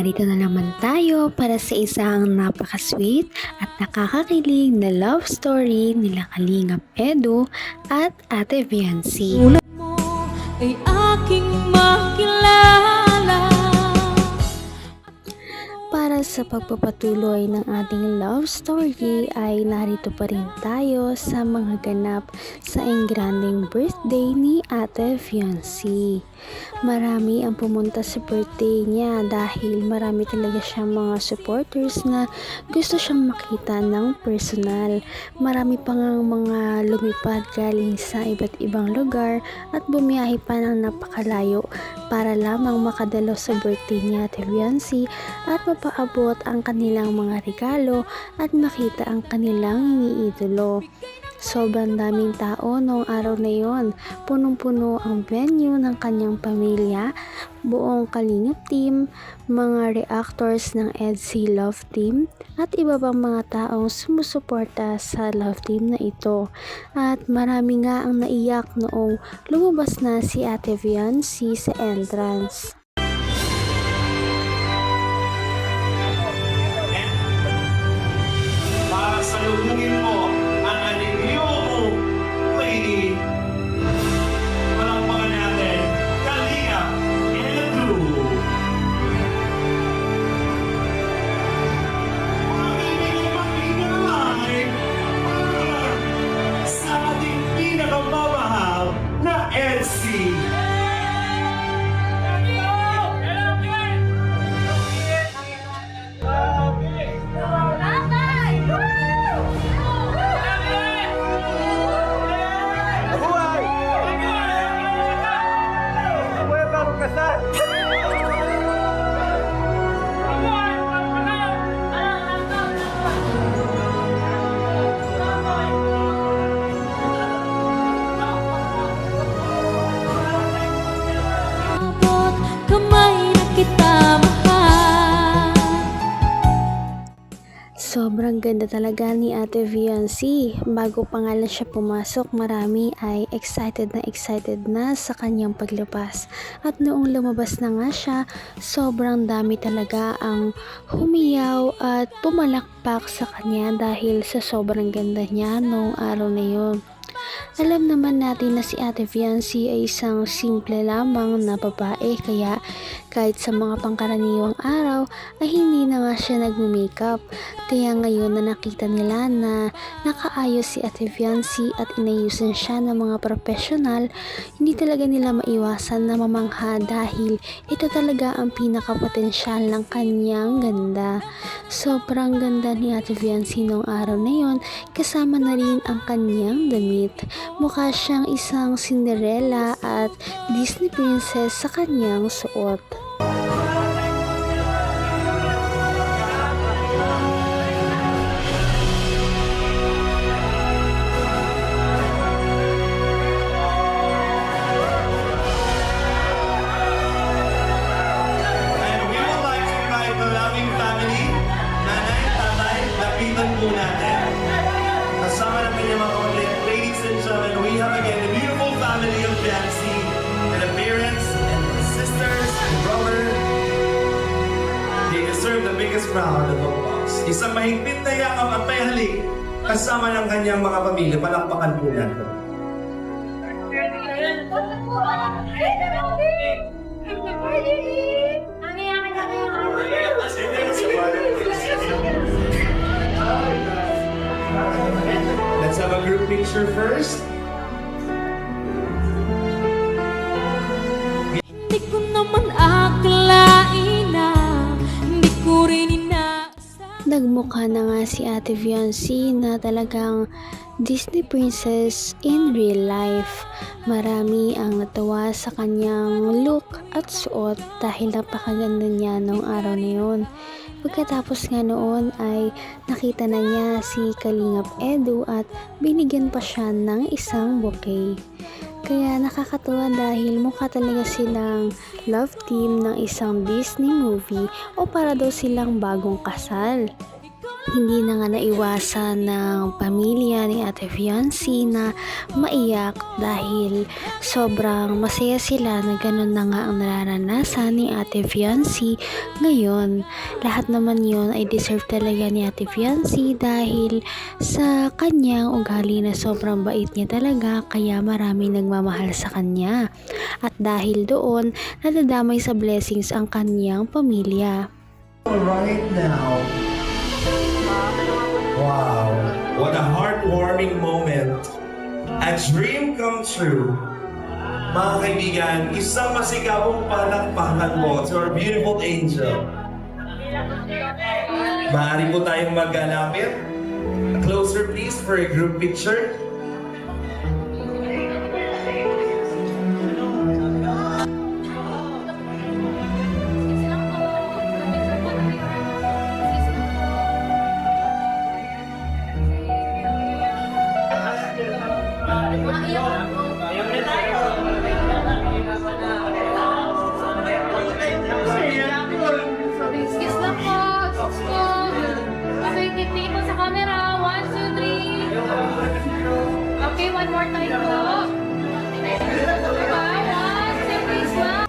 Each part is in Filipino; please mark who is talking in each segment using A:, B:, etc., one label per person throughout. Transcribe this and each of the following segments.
A: narito na naman tayo para sa isang napaka-sweet at nakakakilig na love story nila Kalingap Edu at Ate Viancy.
B: Tulad mo ay aking makilala.
A: Para sa pagpapatuloy ng ating love story ay narito pa rin tayo sa mga ganap sa engranding birthday ni Ate Viancy. Marami ang pumunta sa birthday niya dahil marami talaga siyang mga supporters na gusto siyang makita ng personal. Marami pa ngang mga lumipad galing sa iba't ibang lugar at bumiyahe pa ng napakalayo para lamang makadalo sa birthday ni Ate Viancy at mapaabot ang kanilang mga regalo at makita ang kanilang iniidolo. Sobrang daming tao noong araw na yon. Punong-puno ang venue ng kanyang pamilya, buong Kalingap team, mga reactors ng EDC Love Team, at iba pang mga taong sumusuporta sa Love Team na ito. At marami nga ang naiyak noong lumabas na si Ate Viancy sa entrance.
C: Para salubungin mo ang aniniyo lady. Palakpakan natin, Kalingap Edu. Pakinggan sa ating pinakamamahal na EDC.
B: Abot kamay na kita mahal.
A: Sobrang ganda talaga ni Ate Viancy. Bago pa nga lang siya pumasok, marami ay excited na sa kanyang paglabas. At noong lumabas na nga siya, sobrang dami talaga ang humiyaw at pumalakpak sa kanya dahil sa sobrang ganda niya noong araw na yun. Alam naman natin na si Ate Viancy ay isang simple lamang na babae, kaya kahit sa mga pangkaraniwang araw ay hindi na nga siya nagme-makeup. Kaya ngayon na nakita nila na nakaayos si Ate Viancy at inayusan siya ng mga profesional, hindi talaga nila maiwasan na mamangha dahil ito talaga ang pinakapotensyal ng kanyang ganda. Sobrang ganda ni Ate Viancy noong araw na yon, kasama na rin ang kanyang damit. Mukha siyang isang Cinderella at Disney princess sa kanyang suot.
C: And we would like to invite the loving family, nanay, tatay, lapitan po natin. Kasama ng kanyang mga kapatid, ladies and gentlemen, we have again the beautiful family of Viancy, and the parents, and the sisters, and brother. They deserve the biggest crown of the box. Isang mahigpit na yakap at payhalik kasama ng kanyang mga pamilya. Palakpakan po natin. Let's have a group picture first.
B: Hindi ko naman akalain na hindi ko rin inaasahan.
A: Nagmukha na nga si Ate Viancy na talagang Disney princess in real life. Marami ang natuwa sa kanyang look at suot dahil napakaganda niya noong araw na yun. Pagkatapos nga noon ay nakita na niya si Kalingap Edu at binigyan pa siya ng isang bouquet. Kaya nakakatuwa dahil mukha talaga silang love team ng isang Disney movie o para daw silang bagong kasal. hindi na nga naiwasan ng pamilya ni Ate Fiancé na maiyak dahil sobrang masaya sila na ganun na nga ang nararanasan ni Ate Fiancé ngayon. Lahat naman yon ay deserve talaga ni Ate Fiancé dahil sa kanyang ugali na sobrang bait niya talaga, kaya maraming nagmamahal sa kanya. At dahil doon, nadadamay sa blessings ang kanyang pamilya.
C: Right now. Wow. What a heartwarming moment. A dream come true. Mga kaibigan, isang masigabong palakpakan po to our beautiful angel. Maaari po tayong magkalapit. Closer please for a group picture.
B: Kiss lang po. Okay, tipi po sa camera. 1, 2, 3. Okay, one more time po. 1, 2, 3, smile.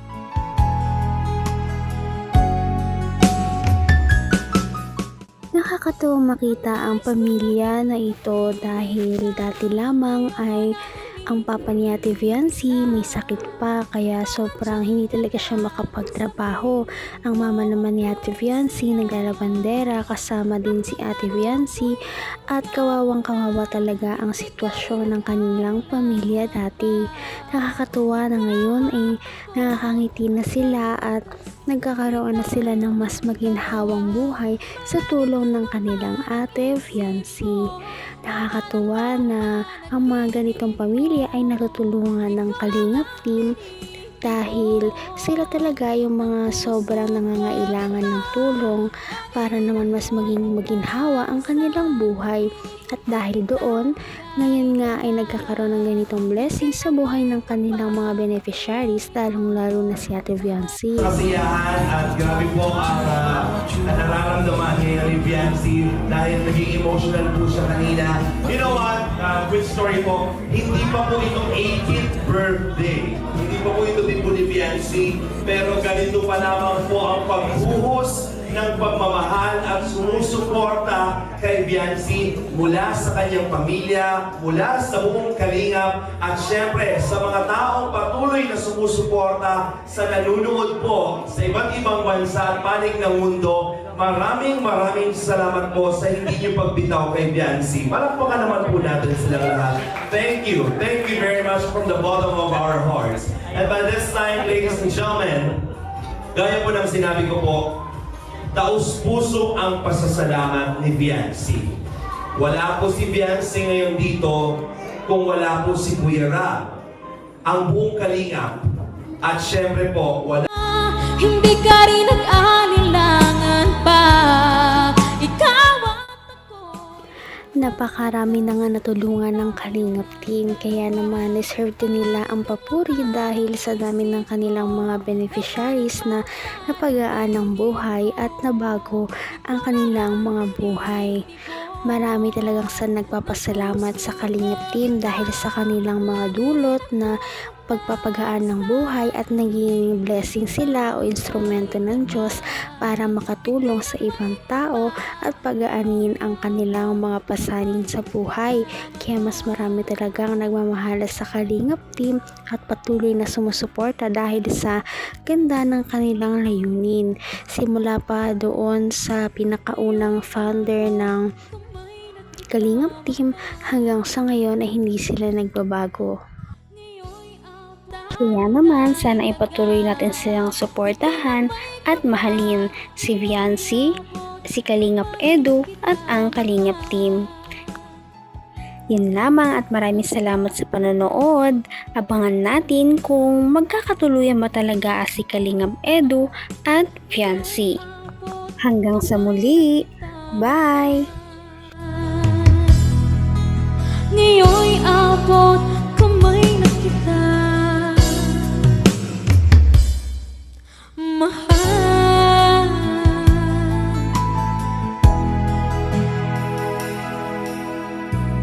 A: Nakakatuwang makita ang pamilya na ito dahil dati lamang ay ang papa ni Ate Fiancé may sakit pa, kaya sobrang hindi talaga siya makapagtrabaho. Ang mama naman ni Ate Fiancé naglalabandera, kasama din si Ate Fiancé, at kawawang kawawa talaga ang sitwasyon ng kanilang pamilya dati. Nakakatuwa na ngayon ay nakakangiti na sila at nagkakaroon na sila ng mas maginhawang buhay sa tulong ng kanilang Ate Fiancé. Nakakatuwa na ang mga ganitong pamilya ay natutulungan ng Kalingap Team dahil sila talaga yung mga sobrang nangangailangan ng tulong para naman mas maging maginhawa ang kanilang buhay. At dahil doon, ngayon nga ay nagkakaroon ng ganitong blessing sa buhay ng kanilang mga beneficiaries, lalong-lalo na si Ate Fiancé.
C: Kasiyahan at grabe po ang nararamdaman ni Fiancé dahil naging emotional po siya kanina. You know what? Quick story po, hindi pa po itong 18th birthday. Hindi pa po ito din po ni Fiancé, pero ganito pa lamang po ang pagbuhos ng pagmamahal at sumusuporta kay Fiancé mula sa kanyang pamilya, mula sa buong Kalingap, at syempre sa mga taong patuloy na sumusuporta sa nanunood po sa iba't ibang bansa at panig ng mundo. Maraming salamat po sa hindi niyo pagbitaw kay Fiancé. Palakpakan naman po natin sila lahat. Thank you very much from the bottom of our hearts. And by this time, ladies and gentlemen, gaya po ng sinabi ko po, taus-puso ang pasasalamat ni Fiancé. Wala po si Fiancé ngayon dito kung wala po si Kuya Rab, ang buong Kalingap. At syempre po, wala
B: Hindi ka rin nag-alinlangan pa. Ikaw at ako.
A: Napakarami na nga natulungan ng Kalingap Team, kaya naman deserve din nila ang papuri dahil sa dami ng kanilang mga beneficiaries na napagaan ng buhay at nabago ang kanilang mga buhay. Marami talagang sa nagpapasalamat sa Kalingap Team dahil sa kanilang mga dulot na pagpapagaan ng buhay at naging blessing sila o instrumento ng Diyos para makatulong sa ibang tao at pagaanin ang kanilang mga pasanin sa buhay. Kaya mas marami talagang nagmamahala sa Kalingap Team at patuloy na sumusuporta dahil sa ganda ng kanilang layunin. Simula pa doon sa pinakaunang founder ng Kalingap Team hanggang sa ngayon ay hindi sila nagbabago. Kaya naman, sana ipatuloy natin silang suportahan at mahalin si Fiancé, si Kalingap Edu at ang Kalingap Team. Yun lamang at maraming salamat sa panonood. Abangan natin kung magkakatuluyan ba talaga si Kalingap Edu at Fiancé. Hanggang sa muli. Bye!
B: Ngayon'y abot kamay na kita. Mahal